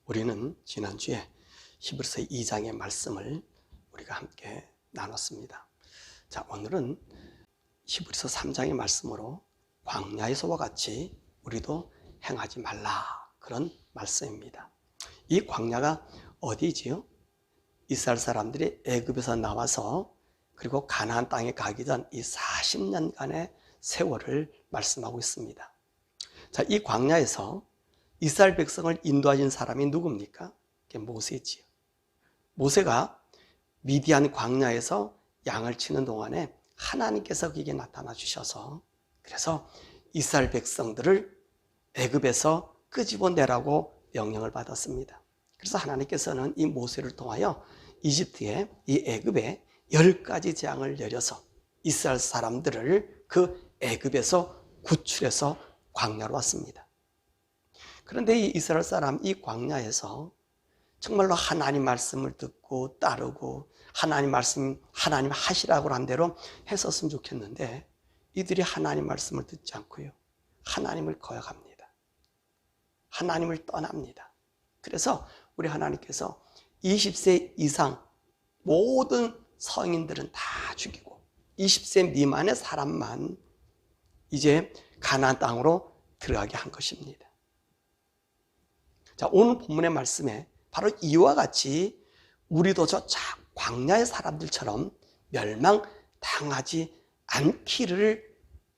우리는 지난주에 히브리서 2장의 말씀을 우리가 함께 나눴습니다. 자, 오늘은 히브리서 3장의 말씀으로 광야에서와 같이 우리도 행하지 말라, 그런 말씀입니다. 이 광야가 어디지요? 이스라엘 사람들이 애굽에서 나와서 그리고 가나안 땅에 가기 전 이 40년간의 세월을 말씀하고 있습니다. 자, 이 광야에서 이스라엘 백성을 인도하신 사람이 누굽니까? 그게 모세지요. 모세가 미디안 광야에서 양을 치는 동안에 하나님께서 그에게 나타나 주셔서 그래서 이스라엘 백성들을 애굽에서 끄집어내라고 명령을 받았습니다. 그래서 하나님께서는 이 모세를 통하여 이집트에, 이 애굽에 10가지 재앙을 내려서 이스라엘 사람들을 그 애굽에서 구출해서 광야로 왔습니다. 그런데 이 이스라엘 사람, 이 광야에서 정말로 하나님 말씀을 듣고 따르고 하나님 말씀, 하나님 하시라고 한 대로 했었으면 좋겠는데 이들이 하나님 말씀을 듣지 않고요, 하나님을 거역합니다. 하나님을 떠납니다. 그래서 우리 하나님께서 20세 이상 모든 성인들은 다 죽이고 20세 미만의 사람만 이제 가나안 땅으로 들어가게 한 것입니다. 자, 오늘 본문의 말씀에 바로 이와 같이 우리도 저 광야의 사람들처럼 멸망당하지 않기를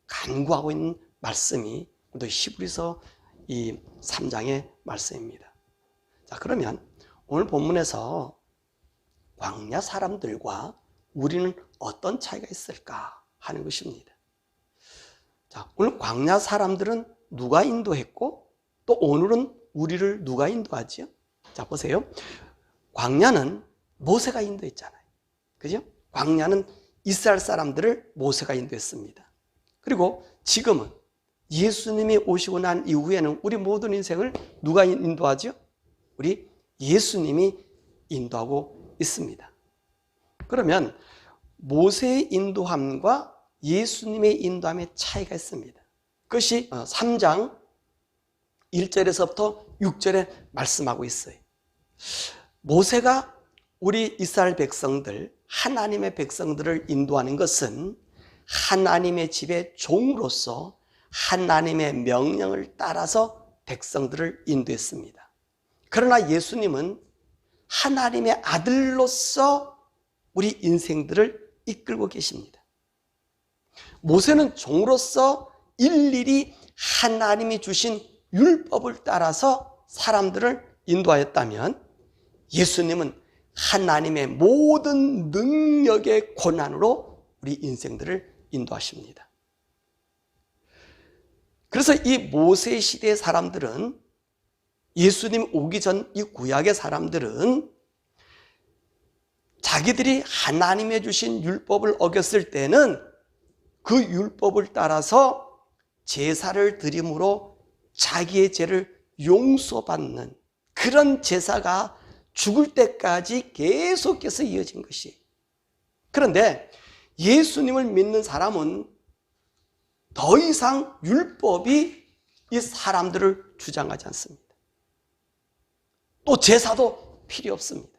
간구하고 있는 말씀이 또 히브리서 이 3장의 말씀입니다. 자, 그러면 오늘 본문에서 광야 사람들과 우리는 어떤 차이가 있을까 하는 것입니다. 자, 오늘 광야 사람들은 누가 인도했고 또 오늘은 우리를 누가 인도하지요? 자, 보세요. 광야는 모세가 인도했잖아요. 그죠? 광야는 이스라엘 사람들을 모세가 인도했습니다. 그리고 지금은 예수님이 오시고 난 이후에는 우리 모든 인생을 누가 인도하죠? 우리 예수님이 인도하고 있습니다. 그러면 모세의 인도함과 예수님의 인도함의 차이가 있습니다. 그것이 3장 1절에서부터 6절에 말씀하고 있어요. 모세가 우리 이스라엘 백성들, 하나님의 백성들을 인도하는 것은 하나님의 집의 종으로서 하나님의 명령을 따라서 백성들을 인도했습니다. 그러나 예수님은 하나님의 아들로서 우리 인생들을 이끌고 계십니다. 모세는 종으로서 일일이 하나님이 주신 율법을 따라서 사람들을 인도하였다면 예수님은 하나님의 모든 능력의 권한으로 우리 인생들을 인도하십니다. 그래서 이 모세 시대의 사람들은, 예수님 오기 전 이 구약의 사람들은 자기들이 하나님의 주신 율법을 어겼을 때는 그 율법을 따라서 제사를 드림으로 자기의 죄를 용서받는 그런 제사가 죽을 때까지 계속해서 이어진 것이. 그런데 예수님을 믿는 사람은 더 이상 율법이 이 사람들을 주장하지 않습니다. 또 제사도 필요 없습니다.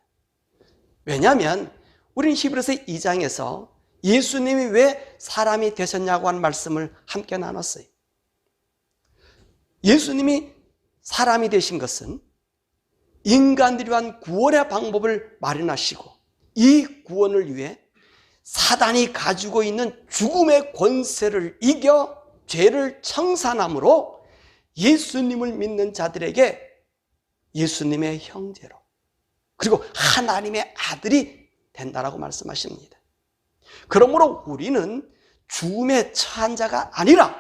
왜냐하면 우리는 히브리서 2장에서 예수님이 왜 사람이 되셨냐고 하는 말씀을 함께 나눴어요. 예수님이 사람이 되신 것은 인간들이 위한 구원의 방법을 마련하시고 이 구원을 위해 사단이 가지고 있는 죽음의 권세를 이겨 죄를 청산함으로 예수님을 믿는 자들에게 예수님의 형제로 그리고 하나님의 아들이 된다라고 말씀하십니다. 그러므로 우리는 죽음에 처한 자가 아니라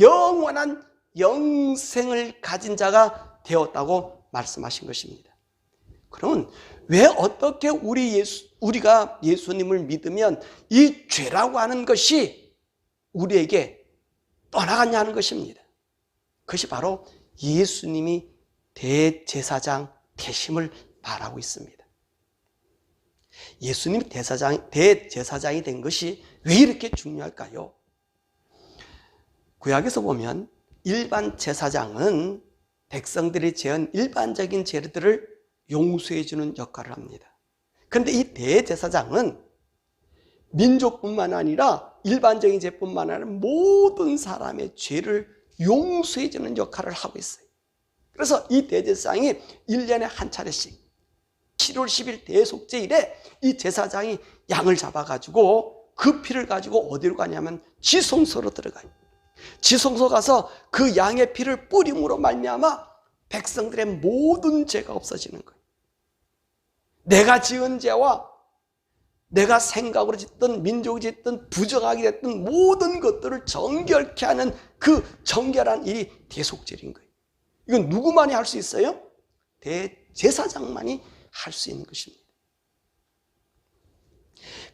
영원한 영생을 가진 자가 되었다고 말씀하신 것입니다. 그러면 왜 어떻게 우리가 예수님을 믿으면 이 죄라고 하는 것이 우리에게 떠나갔냐는 것입니다. 그것이 바로 예수님이 대제사장 되심을 말하고 있습니다. 예수님이 대제사장이 된 것이 왜 이렇게 중요할까요? 구약에서 보면 일반 제사장은 백성들이 지은 일반적인 죄들을 용서해 주는 역할을 합니다. 그런데 이 대제사장은 민족뿐만 아니라 일반적인 죄뿐만 아니라 모든 사람의 죄를 용서해 주는 역할을 하고 있어요. 그래서 이 대제사장이 1년에 한 차례씩 7월 10일 대속죄일에 이 제사장이 양을 잡아가지고 그 피를 가지고 어디로 가냐면 지성소로 들어가요. 지성소 가서 그 양의 피를 뿌림으로 말미암아 백성들의 모든 죄가 없어지는 거예요. 내가 지은 죄와 내가 생각으로 짓든 민족이 짓든 부정하게 됐든 모든 것들을 정결케 하는 그 정결한 일이 대속죄인 거예요. 이건 누구만이 할 수 있어요? 대제사장만이 할 수 있는 것입니다.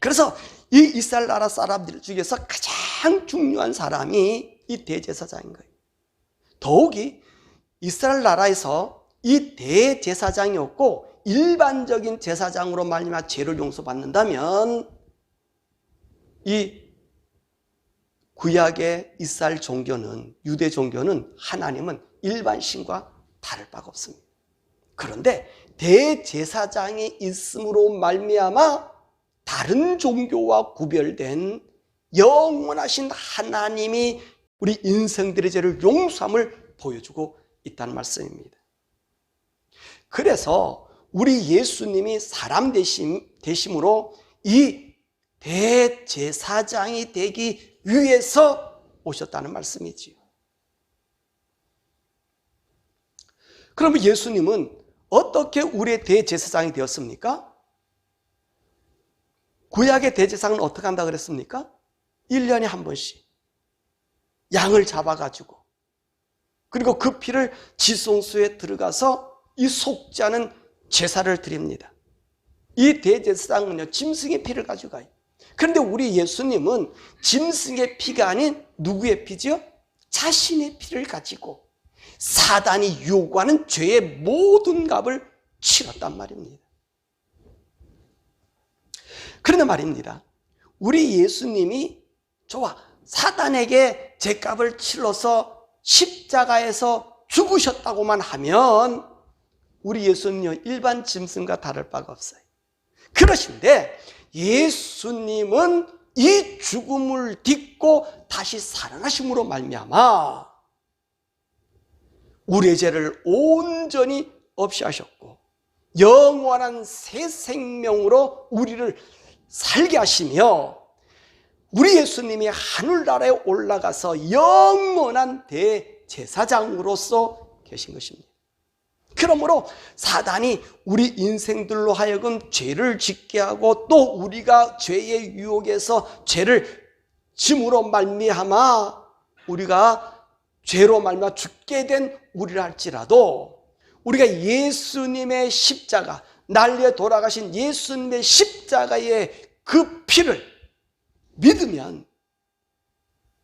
그래서 이 이스라엘 나라 사람들 중에서 가장 중요한 사람이 이 대제사장인 거예요. 더욱이 이스라엘 나라에서 이 대제사장이 없고 일반적인 제사장으로 말미암아 죄를 용서받는다면 이 구약의 이스라엘 종교는, 유대 종교는 하나님은 일반 신과 다를 바가 없습니다. 그런데 대제사장이 있음으로 말미암아 다른 종교와 구별된 영원하신 하나님이 우리 인생들의 죄를 용서함을 보여주고 있다는 말씀입니다. 그래서 우리 예수님이 사람 되심으로 이 대제사장이 되기 위해서 오셨다는 말씀이지요. 그러면 예수님은 어떻게 우리의 대제사장이 되었습니까? 구약의 대제사장은 어떻게 한다고 그랬습니까? 1년에 한 번씩 양을 잡아가지고 그리고 그 피를 지성소에 들어가서 이 속죄하는 제사를 드립니다. 이 대제사장은요, 짐승의 피를 가져가요. 그런데 우리 예수님은 짐승의 피가 아닌 누구의 피죠? 자신의 피를 가지고 사단이 요구하는 죄의 모든 값을 치렀단 말입니다. 그런데 말입니다, 우리 예수님이 좋아, 사단에게 죄값을 치러서 십자가에서 죽으셨다고만 하면 우리 예수님은 일반 짐승과 다를 바가 없어요. 그러신데 예수님은 이 죽음을 딛고 다시 살아나심으로 말미암아 우리의 죄를 온전히 없이 하셨고 영원한 새 생명으로 우리를 살게 하시며 우리 예수님이 하늘나라에 올라가서 영원한 대제사장으로서 계신 것입니다. 그러므로 사단이 우리 인생들로 하여금 죄를 짓게 하고 또 우리가 죄의 유혹에서 죄를 짐으로 말미암아 우리가 죄로 말미암아 죽게 된 우리라 할지라도 우리가 예수님의 십자가, 날려 돌아가신 예수님의 십자가의 그 피를 믿으면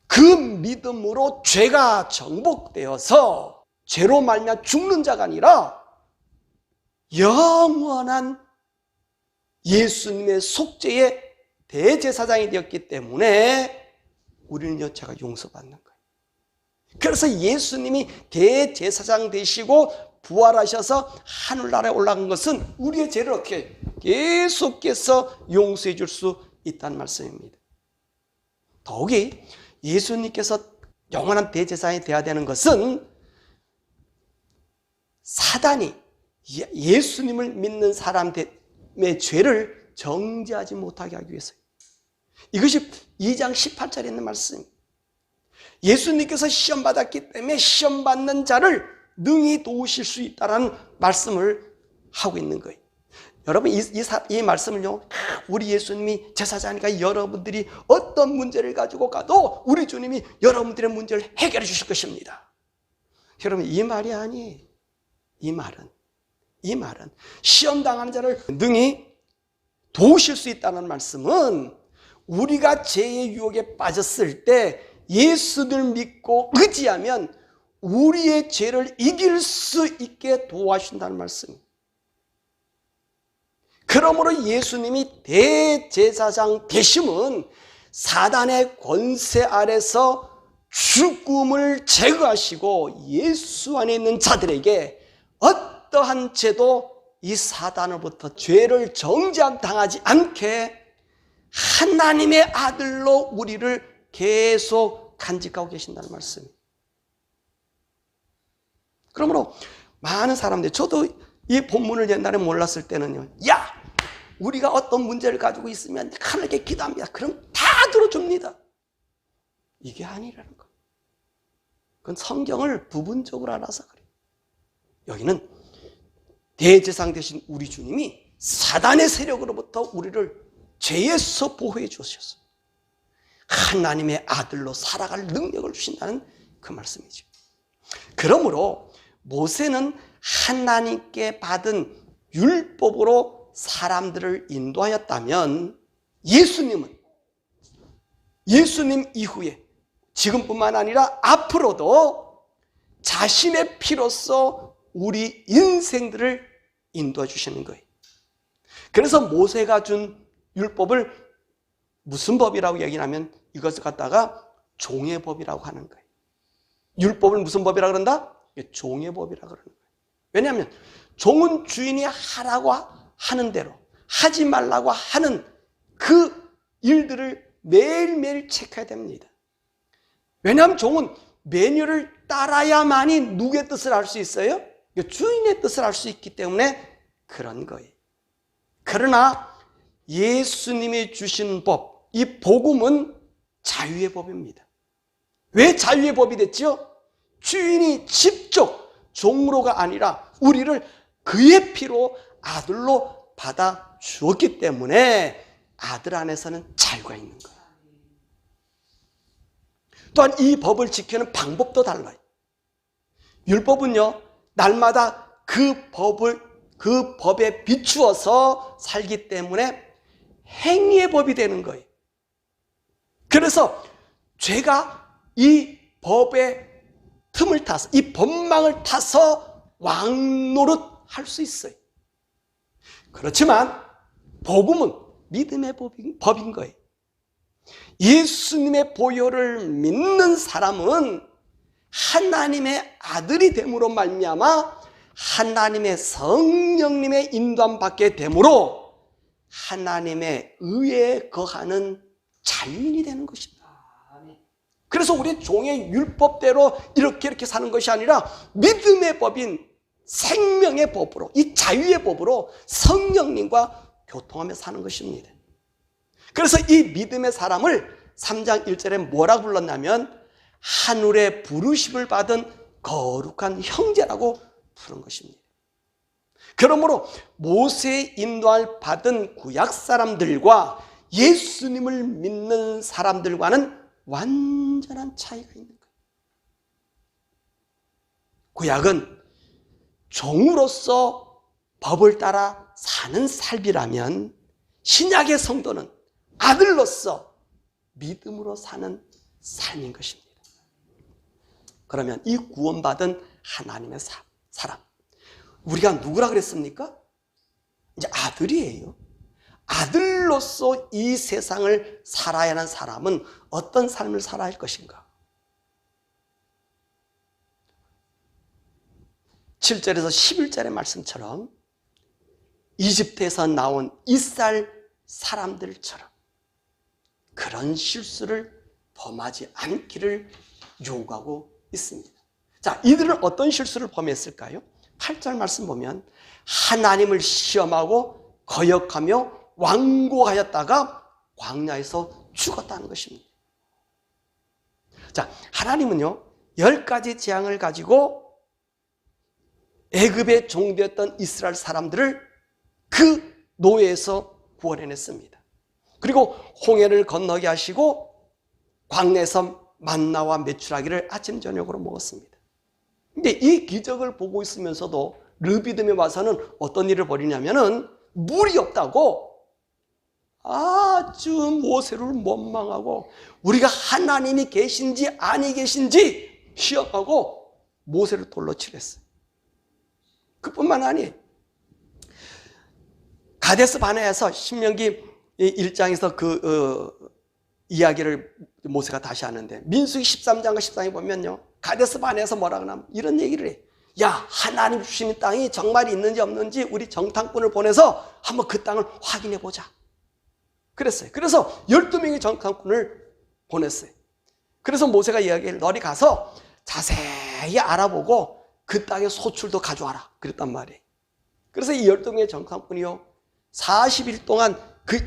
그 믿음으로 죄가 정복되어서 죄로 말미암아 죽는 자가 아니라 영원한 예수님의 속죄의 대제사장이 되었기 때문에 우리는 죄가 용서받는 거예요. 그래서 예수님이 대제사장 되시고 부활하셔서 하늘나라에 올라간 것은 우리의 죄를 어떻게 계속해서 용서해 줄 수 있다는 말씀입니다. 더욱이 예수님께서 영원한 대제사장이 되어야 되는 것은 사단이 예수님을 믿는 사람의 죄를 정죄하지 못하게 하기 위해서요. 이것이 2장 18절에 있는 말씀입니다. 예수님께서 시험 받았기 때문에 시험 받는 자를 능히 도우실 수 있다는 말씀을 하고 있는 거예요. 여러분 이 말씀을요, 우리 예수님이 제사장이니까 여러분들이 어떤 문제를 가지고 가도 우리 주님이 여러분들의 문제를 해결해 주실 것입니다. 여러분 이 말이 아니에요. 이 말은 시험 당하는 자를 능히 도우실 수 있다는 말씀은 우리가 죄의 유혹에 빠졌을 때 예수를 믿고 의지하면 우리의 죄를 이길 수 있게 도와주신다는 말씀입니다. 그러므로 예수님이 대제사장 되심은 사단의 권세 아래서 죽음을 제거하시고 예수 안에 있는 자들에게 어떠한 죄도 이 사단으로부터 죄를 정죄당하지 않게 하나님의 아들로 우리를 계속 간직하고 계신다는 말씀이에요. 그러므로 많은 사람들, 저도 이 본문을 옛날에 몰랐을 때는요, 야! 우리가 어떤 문제를 가지고 있으면 하나님께 기도합니다. 그럼 다 들어줍니다. 이게 아니라는 거예요. 그건 성경을 부분적으로 알아서 그래요. 여기는 대제사장 되신 우리 주님이 사단의 세력으로부터 우리를 죄에서 보호해 주셨어요. 하나님의 아들로 살아갈 능력을 주신다는 그 말씀이죠. 그러므로 모세는 하나님께 받은 율법으로 사람들을 인도하였다면 예수님 이후에 지금뿐만 아니라 앞으로도 자신의 피로써 우리 인생들을 인도해 주시는 거예요. 그래서 모세가 준 율법을 무슨 법이라고 얘기하면 이것을 갖다가 종의 법이라고 하는 거예요. 율법을 무슨 법이라고 그런다? 종의 법이라고 그러는 거예요. 왜냐하면 종은 주인이 하라고 하는 대로, 하지 말라고 하는 그 일들을 매일매일 체크해야 됩니다. 왜냐하면 종은 메뉴를 따라야만이 누구의 뜻을 알 수 있어요? 주인의 뜻을 알 수 있기 때문에 그런 거예요. 그러나 예수님이 주신 법, 이 복음은 자유의 법입니다. 왜 자유의 법이 됐죠? 주인이 직접 종으로가 아니라 우리를 그의 피로 아들로 받아 주었기 때문에 아들 안에서는 자유가 있는 거예요. 또한 이 법을 지키는 방법도 달라요. 율법은요, 날마다 그 법에 비추어서 살기 때문에 행위의 법이 되는 거예요. 그래서 죄가 이 법의 틈을 타서, 이 법망을 타서 왕노릇할 수 있어요. 그렇지만 복음은 믿음의 법인 거예요. 예수님의 보혈을 믿는 사람은 하나님의 아들이 됨으로 말미암아 하나님의 성령님의 인도함 받게 되므로 하나님의 의에 거하는 자유인이 되는 것입니다. 그래서 우리 종의 율법대로 이렇게 사는 것이 아니라 믿음의 법인 생명의 법으로, 이 자유의 법으로 성령님과 교통하며 사는 것입니다. 그래서 이 믿음의 사람을 3장 1절에 뭐라고 불렀냐면 하늘의 부르심을 받은 거룩한 형제라고 부른 것입니다. 그러므로 모세의 인도를 받은 구약 사람들과 예수님을 믿는 사람들과는 완전한 차이가 있는 거예요. 구약은 종으로서 법을 따라 사는 삶이라면 신약의 성도는 아들로서 믿음으로 사는 삶인 것입니다. 그러면 이 구원받은 하나님의 사람, 우리가 누구라 그랬습니까? 이제 아들이에요. 아들로서 이 세상을 살아야 하는 사람은 어떤 삶을 살아야 할 것인가? 7절에서 11절의 말씀처럼 이집트에서 나온 이스라엘 사람들처럼 그런 실수를 범하지 않기를 요구하고 있습니다. 자, 이들은 어떤 실수를 범했을까요? 8절 말씀 보면 하나님을 시험하고 거역하며 완고하였다가 광야에서 죽었다는 것입니다. 자, 하나님은요 10가지 재앙을 가지고 애굽의 종되었던 이스라엘 사람들을 그 노예에서 구원해냈습니다. 그리고 홍해를 건너게 하시고 광야에서 만나와 메추라기를 아침 저녁으로 먹었습니다. 근데 이 기적을 보고 있으면서도 르비딤에 와서는 어떤 일을 벌이냐면은 물이 없다고 아주 모세를 원망하고 우리가 하나님이 계신지 아니 계신지 시험하고 모세를 돌로 치랬어요. 그뿐만 아니에요. 가데스 바네아에서 신명기 1장에서 이야기를 모세가 다시 하는데, 민수기 13장과 14장에 보면요, 가데스 바네아에서 뭐라 그러나 이런 얘기를 해. 야, 하나님 주시는 땅이 정말 있는지 없는지 우리 정탐꾼을 보내서 한번 그 땅을 확인해 보자. 그랬어요. 그래서 12명의 정탐꾼을 보냈어요. 그래서 모세가 이야기를, 너리 가서 자세히 알아보고 그 땅의 소출도 가져와라 그랬단 말이에요. 그래서 이 12명의 정탐꾼이요, 40일 동안 그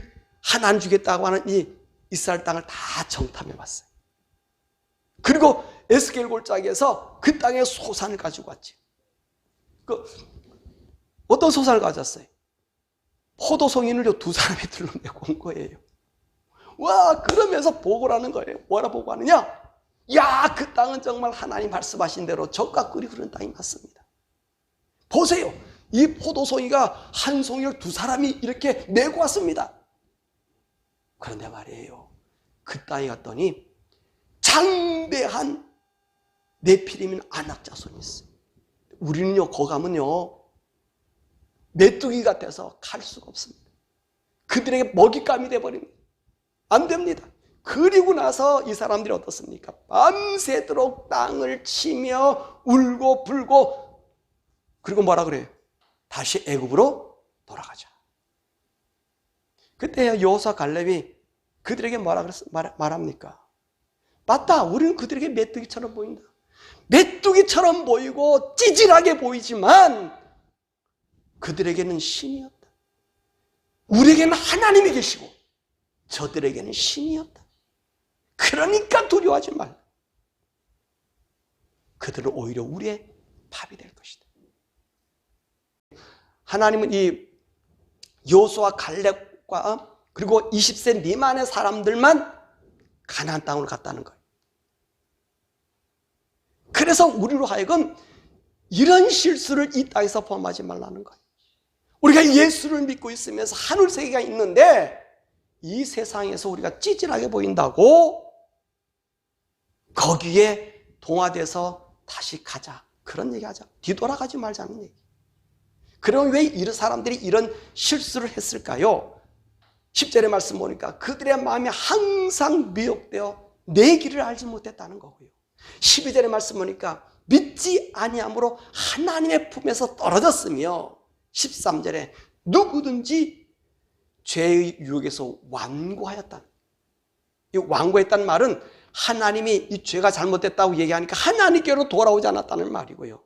하나님 주겠다고 하는 이 이스라엘 땅을 다 정탐해 봤어요. 그리고 에스겔 골짜기에서 그 땅의 소산을 가지고 왔지. 어떤 소산을 가져왔어요? 포도송이를 두 사람이 들러내고 온 거예요. 와, 그러면서 보고를 하는 거예요. 뭐라 보고하느냐? 야, 그 땅은 정말 하나님 말씀하신 대로 젖과 꿀이 흐르는 땅이 맞습니다. 보세요. 이 포도송이가 한 송이를 두 사람이 이렇게 내고 왔습니다. 그런데 말이에요, 그 땅에 갔더니 장대한 네피림인 아낙 자손이 있어요. 우리는요, 거기 가면요, 메뚜기 같아서 갈 수가 없습니다. 그들에게 먹잇감이 돼버립니다. 안 됩니다. 그리고 나서 이 사람들이 어떻습니까? 밤새도록 땅을 치며 울고 불고, 그리고 뭐라 그래요? 다시 애굽으로 돌아가자. 그때 여호수아 갈렙이 그들에게 뭐라 말합니까? 맞다, 우리는 그들에게 메뚜기처럼 보인다. 메뚜기처럼 보이고 찌질하게 보이지만 그들에게는 신이었다. 우리에게는 하나님이 계시고 저들에게는 신이었다. 그러니까 두려워하지 말라. 그들은 오히려 우리의 밥이 될 것이다. 하나님은 이 여호수아 갈렙과 그리고 20세 미만의 사람들만 가나안 땅으로 갔다는 거예요. 그래서 우리로 하여금 이런 실수를 이 땅에서 범하지 말라는 거예요. 우리가 예수를 믿고 있으면서 하늘 세계가 있는데 이 세상에서 우리가 찌질하게 보인다고 거기에 동화돼서 다시 가자, 그런 얘기하자. 뒤돌아가지 말자는 얘기. 그럼 왜 이런 사람들이 이런 실수를 했을까요? 10절의 말씀 보니까 그들의 마음이 항상 미혹되어 내 길을 알지 못했다는 거고요. 12절의 말씀 보니까 믿지 아니함으로 하나님의 품에서 떨어졌으며, 13절에 누구든지 죄의 유혹에서 완고하였다. 이 완고했다는 말은 하나님이 이 죄가 잘못됐다고 얘기하니까 하나님께로 돌아오지 않았다는 말이고요.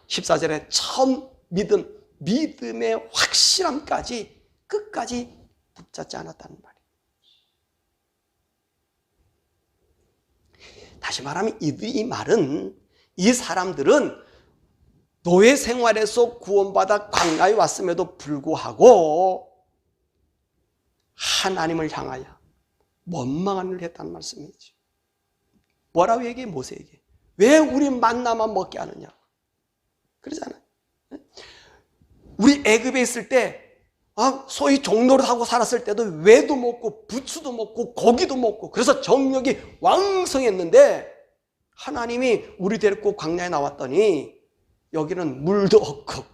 14절에 처음 믿음의 확실함까지 끝까지 붙잡지 않았다는 말이에요. 다시 말하면 이 말은, 이 사람들은 노예 생활에서 구원받아 광야에 왔음에도 불구하고 하나님을 향하여 원망한 일을 했다는 말씀이죠. 뭐라고 얘기해? 모세에게 왜 우리 만나만 먹게 하느냐 그러잖아요. 우리 애굽에 있을 때 소위 종노릇하고 살았을 때도 외도 먹고 부추도 먹고 고기도 먹고, 그래서 정력이 왕성했는데 하나님이 우리 데리고 광야에 나왔더니 여기는 물도 없고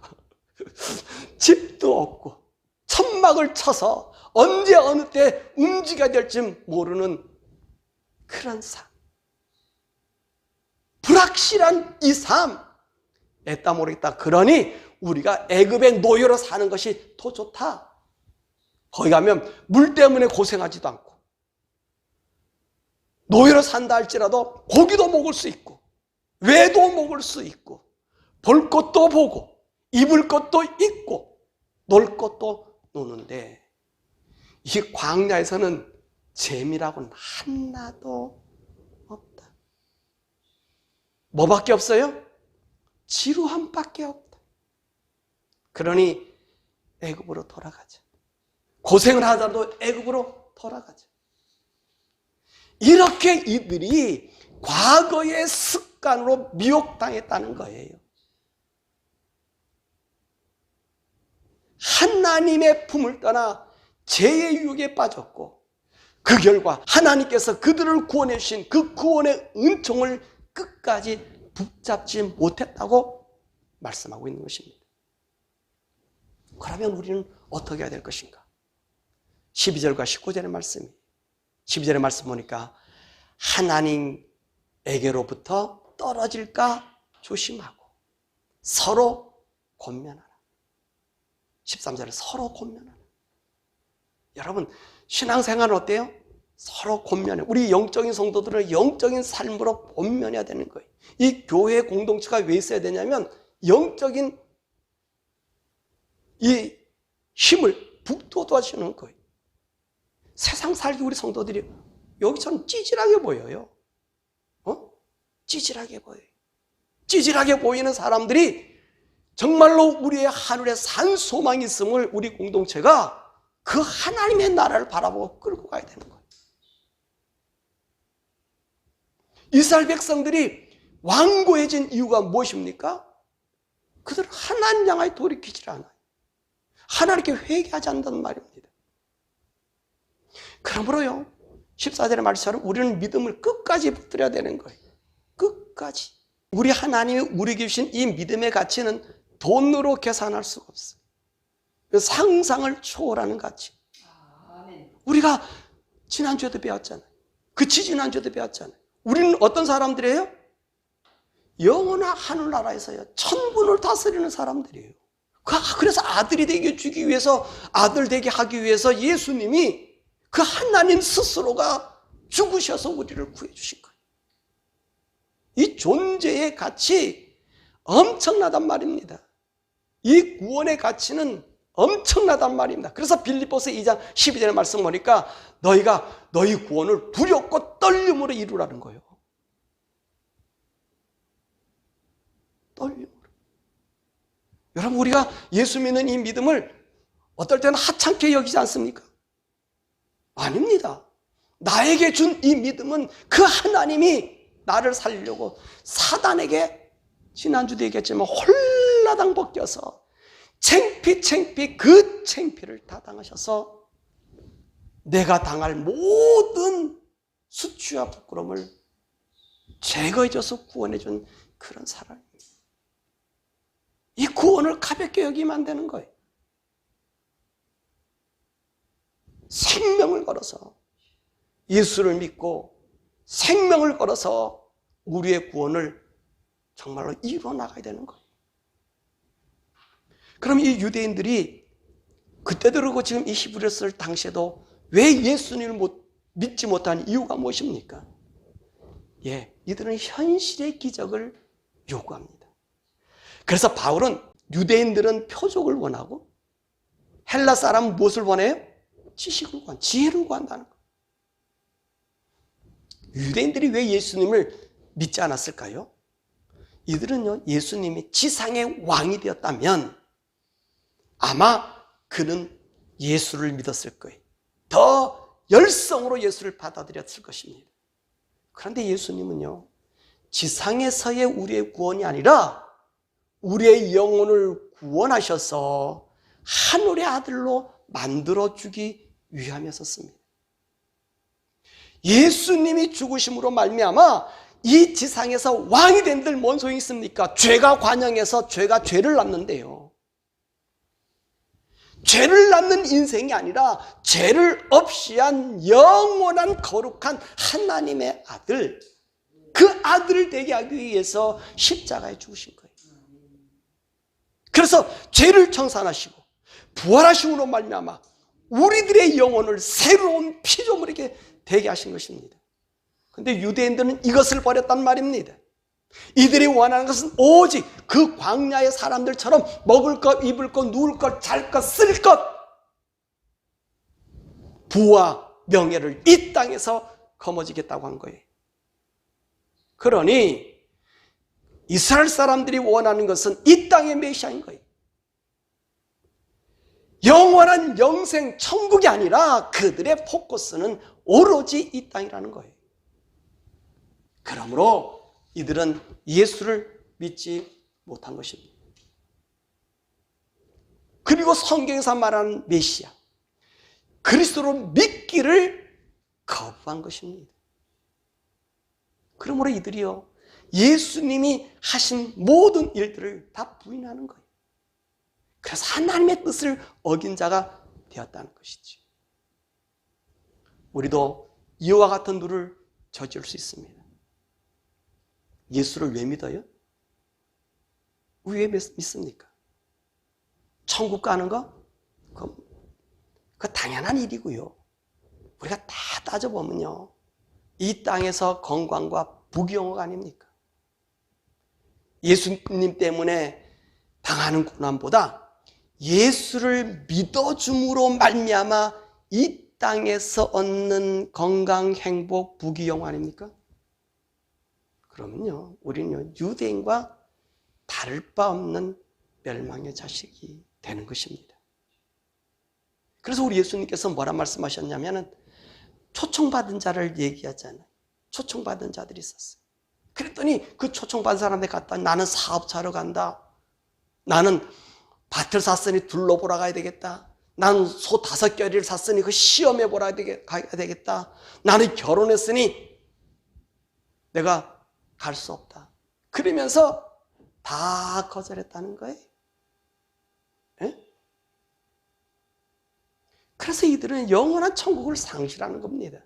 집도 없고 천막을 쳐서 언제 어느 때 움직여야 될지 모르는 그런 삶, 불확실한 이 삶, 애따 모르겠다. 그러니 우리가 애굽의 노예로 사는 것이 더 좋다. 거기 가면 물 때문에 고생하지도 않고, 노예로 산다 할지라도 고기도 먹을 수 있고 외도 먹을 수 있고 볼 것도 보고 입을 것도 입고 놀 것도 노는데, 이 광야에서는 재미라고는 하나도 없다. 뭐밖에 없어요? 지루함밖에 없다. 그러니 애굽으로 돌아가자. 고생을 하더라도 애굽으로 돌아가자. 이렇게 이들이 과거의 습관으로 미혹당했다는 거예요. 하나님의 품을 떠나 죄의 유혹에 빠졌고, 그 결과 하나님께서 그들을 구원해 주신 그 구원의 은총을 끝까지 붙잡지 못했다고 말씀하고 있는 것입니다. 그러면 우리는 어떻게 해야 될 것인가? 12절과 19절의 말씀이 12절의 말씀 보니까 하나님에게로부터 떨어질까 조심하고 서로 권면하라. 13절에 서로 권면하라. 여러분, 신앙생활은 어때요? 서로 권면해. 우리 영적인 성도들은 영적인 삶으로 권면해야 되는 거예요. 이 교회 공동체가 왜 있어야 되냐면 영적인 이 힘을 북돋아주는 거예요. 세상 살기 우리 성도들이 여기서는 찌질하게 보여요. 찌질하게 보여요. 찌질하게 보이는 사람들이 정말로 우리의 하늘에 산 소망이 있음을 우리 공동체가 그 하나님의 나라를 바라보고 끌고 가야 되는 거예요. 이스라엘 백성들이 완고해진 이유가 무엇입니까? 그들은 하나님 향하여 돌이키질 않아요. 하나님께 회개하지 않는다는 말입니다. 그러므로요, 14절의 말씀처럼 우리는 믿음을 끝까지 붙들어야 되는 거예요. 끝까지. 우리 하나님이 우리에게 주신 이 믿음의 가치는 돈으로 계산할 수가 없어요. 상상을 초월하는 가치. 우리가 지난주에도 배웠잖아요. 그 지지난주에도 배웠잖아요. 우리는 어떤 사람들이에요? 영원한 하늘나라에서요, 천군을 다스리는 사람들이에요. 그래서 아들이 되게 주기 위해서, 아들 되게 하기 위해서 예수님이 그 하나님 스스로가 죽으셔서 우리를 구해주신 거예요. 이 존재의 가치 엄청나단 말입니다. 이 구원의 가치는 엄청나단 말입니다. 그래서 빌립보서 2장 12절의 말씀 보니까 너희가 너희 구원을 두렵고 떨림으로 이루라는 거예요. 떨림으로. 여러분, 우리가 예수 믿는 이 믿음을 어떨 때는 하찮게 여기지 않습니까? 아닙니다. 나에게 준 이 믿음은 그 하나님이 나를 살리려고 사단에게 지난주도 얘기했지만 홀라당 벗겨서 창피 그 창피를 다 당하셔서 내가 당할 모든 수치와 부끄러움을 제거해줘서 구원해준 그런 사람입니다. 이 구원을 가볍게 여기면 안 되는 거예요. 생명을 걸어서 예수를 믿고 생명을 걸어서 우리의 구원을 정말로 이루어 나가야 되는 거예요. 그럼 이 유대인들이 그때도 그렇고 지금 이 히브리서를 당시에도 왜 예수님을 믿지 못한 이유가 무엇입니까? 이들은 현실의 기적을 요구합니다. 그래서 바울은 유대인들은 표적을 원하고 헬라 사람은 무엇을 원해요? 지식을 구한, 지혜를 구한다는 거예요. 유대인들이 왜 예수님을 믿지 않았을까요? 이들은요, 예수님이 지상의 왕이 되었다면 아마 그는 예수를 믿었을 거예요. 더 열성으로 예수를 받아들였을 것입니다. 그런데 예수님은요, 지상에서의 우리의 구원이 아니라 우리의 영혼을 구원하셔서 하늘의 아들로 만들어주기 위함이었습니다. 예수님이 죽으심으로 말미암아 이 지상에서 왕이 된들 뭔 소용이 있습니까? 죄가 관영해서 죄가 죄를 낳는데요. 죄를 낳는 인생이 아니라 죄를 없이 한 영원한 거룩한 하나님의 아들, 그 아들을 되게 하기 위해서 십자가에 죽으신 거예요. 그래서 죄를 청산하시고 부활하심으로 말미암아 우리들의 영혼을 새로운 피조물에게 되게 하신 것입니다. 그런데 유대인들은 이것을 버렸단 말입니다. 이들이 원하는 것은 오직 그 광야의 사람들처럼 먹을 것, 입을 것, 누울 것, 잘 것, 쓸 것, 부와 명예를 이 땅에서 거머쥐겠다고 한 거예요. 그러니 이스라엘 사람들이 원하는 것은 이 땅의 메시아인 거예요. 영원한 영생 천국이 아니라 그들의 포커스는 오로지 이 땅이라는 거예요. 그러므로 이들은 예수를 믿지 못한 것입니다. 그리고 성경에서 말하는 메시아, 그리스도로 믿기를 거부한 것입니다. 그러므로 이들이요, 예수님이 하신 모든 일들을 다 부인하는 거예요. 그래서 하나님의 뜻을 어긴 자가 되었다는 것이죠. 우리도 이와 같은 누를 저지를 수 있습니다. 예수를 왜 믿어요? 왜 믿습니까? 천국 가는 거? 그 당연한 일이고요. 우리가 다 따져보면요, 이 땅에서 건강과 부귀영화가 아닙니까? 예수님 때문에 당하는 고난보다 예수를 믿어줌으로 말미암아 이 땅에서 얻는 건강, 행복, 부귀영화 아닙니까? 그러면요, 우리는 유대인과 다를 바 없는 멸망의 자식이 되는 것입니다. 그래서 우리 예수님께서 뭐라 말씀하셨냐면은 초청받은 자를 얘기하잖아요. 초청받은 자들이 있었어요. 그랬더니 그 초청받은 사람한테 갔다, 나는 사업자로 간다. 나는 밭을 샀으니 둘러보러 가야 되겠다. 나는 소 5겨리를 샀으니 그 시험해 보러 가야 되겠다. 나는 결혼했으니 내가 갈 수 없다. 그러면서 다 거절했다는 거예요. 예? 그래서 이들은 영원한 천국을 상실하는 겁니다.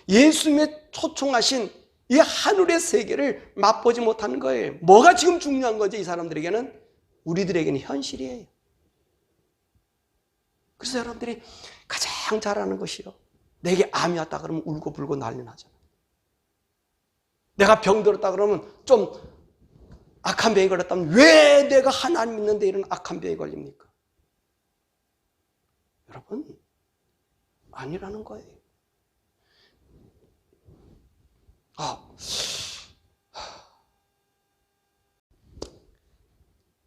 예수님의 초청하신 이 하늘의 세계를 맛보지 못하는 거예요. 뭐가 지금 중요한 거지? 이 사람들에게는, 우리들에게는 현실이에요. 그래서 여러분들이 가장 잘하는 것이요, 내게 암이 왔다 그러면 울고불고 난리 나잖아요. 내가 병들었다 그러면, 좀 악한 병이 걸렸다면 왜 내가 하나님 믿는데 이런 악한 병이 걸립니까? 여러분, 아니라는 거예요.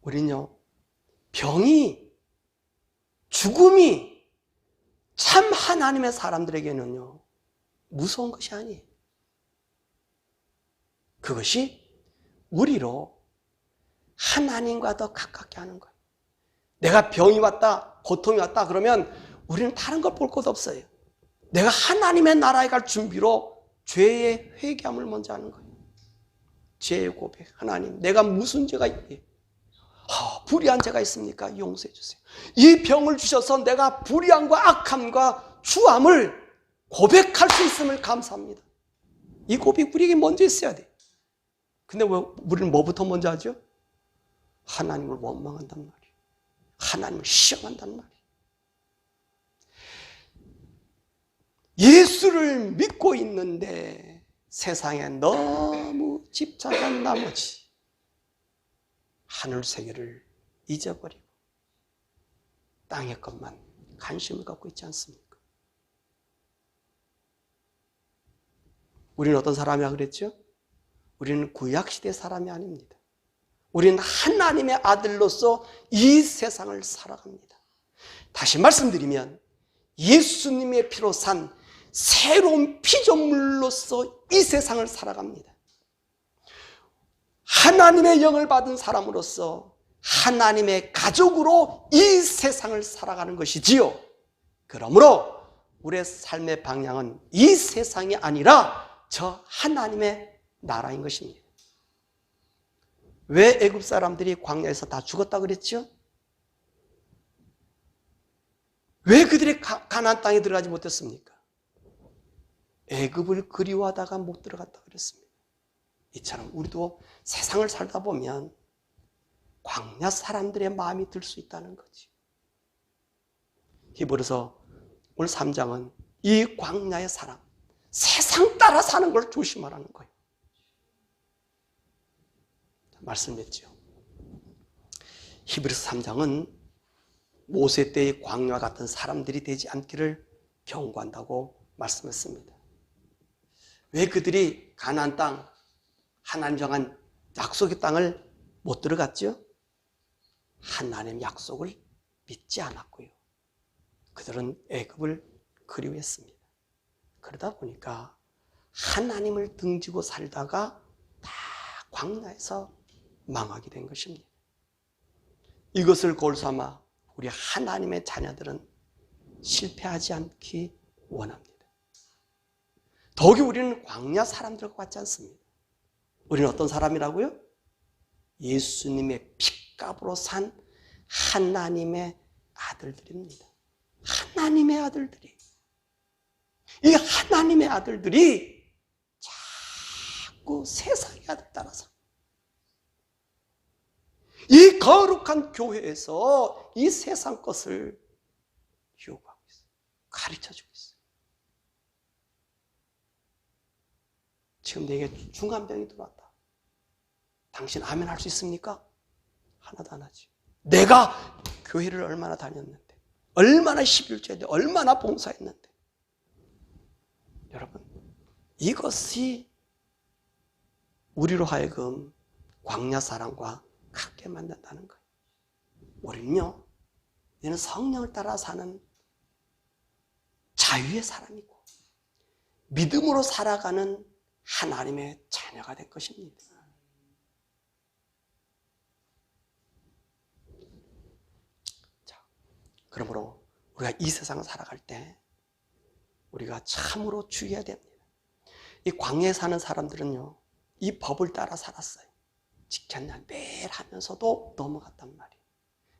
우린요, 병이, 죽음이 참 하나님의 사람들에게는요, 무서운 것이 아니에요. 그것이 우리로 하나님과 더 가깝게 하는 거예요. 내가 병이 왔다, 고통이 왔다 그러면 우리는 다른 걸 볼 것 없어요. 내가 하나님의 나라에 갈 준비로 죄의 회개함을 먼저 하는 거예요. 죄의 고백. 하나님, 내가 무슨 죄가 있게, 불의한 죄가 있습니까? 용서해 주세요. 이 병을 주셔서 내가 불의함과 악함과 추함을 고백할 수 있음을 감사합니다. 이 고백 우리에게 먼저 있어야 돼. 근데 왜 우리는 뭐부터 먼저 하죠? 하나님을 원망한단 말이에요. 하나님을 시험한단 말이에요. 예수를 믿고 있는데 세상에 너무 집착한 나머지 하늘 세계를 잊어버리고 땅의 것만 관심을 갖고 있지 않습니까? 우리는 어떤 사람이라 그랬죠? 우리는 구약시대 사람이 아닙니다. 우리는 하나님의 아들로서 이 세상을 살아갑니다. 다시 말씀드리면 예수님의 피로 산 새로운 피조물로서 이 세상을 살아갑니다. 하나님의 영을 받은 사람으로서 하나님의 가족으로 이 세상을 살아가는 것이지요. 그러므로 우리의 삶의 방향은 이 세상이 아니라 저 하나님의 나라인 것입니다. 왜 애굽 사람들이 광야에서 다 죽었다 그랬죠? 왜 그들이 가나안 땅에 들어가지 못했습니까? 애굽을 그리워하다가 못 들어갔다 그랬습니다. 이처럼 우리도 세상을 살다 보면 광야 사람들의 마음이 들 수 있다는 거지. 히브리서 오늘 3장은 이 광야의 사람, 세상 따라 사는 걸 조심하라는 거예요. 말씀했죠. 히브리서 3장은 모세 때의 광야 같은 사람들이 되지 않기를 경고한다고 말씀했습니다. 왜 그들이 가나안 땅, 하나님 정한 약속의 땅을 못 들어갔죠? 하나님의 약속을 믿지 않았고요. 그들은 애굽을 그리워했습니다. 그러다 보니까 하나님을 등지고 살다가 다 광야에서 망하게 된 것입니다. 이것을 골삼아 우리 하나님의 자녀들은 실패하지 않기 원합니다. 더욱이 우리는 광야 사람들과 같지 않습니다. 우리는 어떤 사람이라고요? 예수님의 핏값으로 산 하나님의 아들들입니다. 하나님의 아들들이. 이 하나님의 아들들이 자꾸 세상의 아들 따라서 이 거룩한 교회에서 이 세상 것을 요구하고 있어요. 가르쳐주고 있어요. 지금 내게 중환병이 들어왔다. 당신 아멘 할 수 있습니까? 하나도 안 하지. 내가 교회를 얼마나 다녔는데, 얼마나 11조 했는데, 얼마나 봉사했는데. 여러분, 이것이 우리로 하여금 광야 사랑과 같게 만든다는 거예요. 우리는요, 이는 성령을 따라 사는 자유의 사람이고 믿음으로 살아가는 하나님의 자녀가 될 것입니다. 자, 그러므로 우리가 이 세상을 살아갈 때 우리가 참으로 주의해야 됩니다. 이 광야에 사는 사람들은요, 이 법을 따라 살았어요. 지켰냐 매일 하면서도 넘어갔단 말이에요.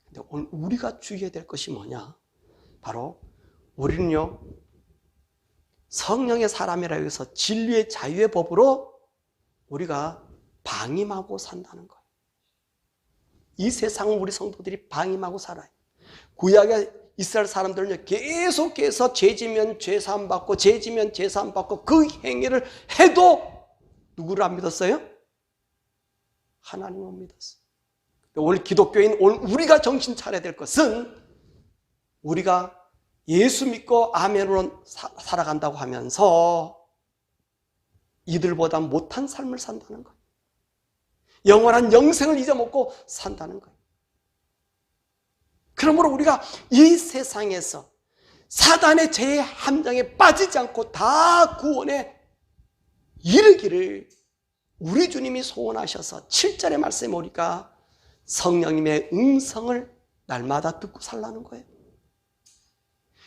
근데 오늘 우리가 주의해야 될 것이 뭐냐? 바로 우리는요, 성령의 사람이라고 해서 진리의 자유의 법으로 우리가 방임하고 산다는 거예요. 이 세상은 우리 성도들이 방임하고 살아요. 구약의 이스라엘 사람들은요, 계속해서 죄지면 죄사함 받고 죄지면 죄사함 받고 그 행위를 해도 누구를 안 믿었어요? 하나님을 믿었어요. 오늘 기독교인, 오늘 우리가 정신 차려야 될 것은 우리가 예수 믿고 아멘으로 살아간다고 하면서 이들보다 못한 삶을 산다는 거예요. 영원한 영생을 잊어먹고 산다는 거예요. 그러므로 우리가 이 세상에서 사단의 죄의 함정에 빠지지 않고 다 구원에 이르기를 우리 주님이 소원하셔서 7절의 말씀에 우리가 성령님의 음성을 날마다 듣고 살라는 거예요.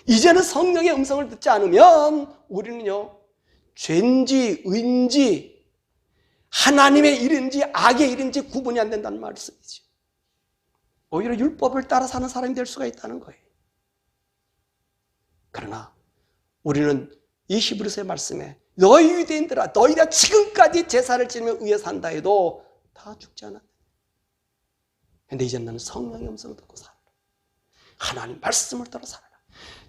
이제는 성령의 음성을 듣지 않으면 우리는요, 죄인지 의인지 하나님의 일인지 악의 일인지 구분이 안 된다는 말씀이죠. 오히려 율법을 따라 사는 사람이 될 수가 있다는 거예요. 그러나 우리는 이 히브리서의 말씀에 너희 유대인들아, 너희가 지금까지 제사를 지내며 의에 산다 해도 다 죽지 않았다. 그런데 이제는 너는 성령의 음성을 듣고 살아라. 하나님 말씀을 따라 살아라.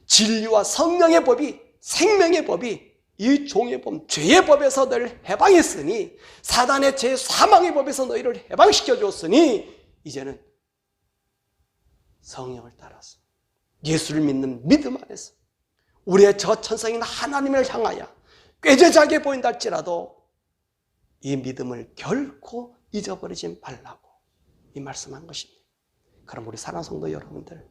진리와 성령의 법이, 생명의 법이 이 종의 법, 죄의 법에서 너희를 해방했으니, 사단의 죄, 사망의 법에서 너희를 해방시켜 줬으니 이제는 성령을 따라서 예수를 믿는 믿음 안에서 우리의 저 천성인 하나님을 향하여 꾀죄자게 보인다 할지라도 이 믿음을 결코 잊어버리지 말라고 이 말씀한 것입니다. 그럼 우리 사랑하는 성도 여러분들,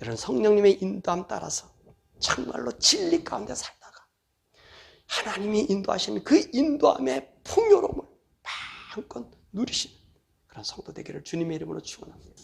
여러분 성령님의 인도함 따라서 정말로 진리 가운데 살다가 하나님이 인도하시는 그 인도함의 풍요로움을 마음껏 누리시는 그런 성도 되기를 주님의 이름으로 축원합니다.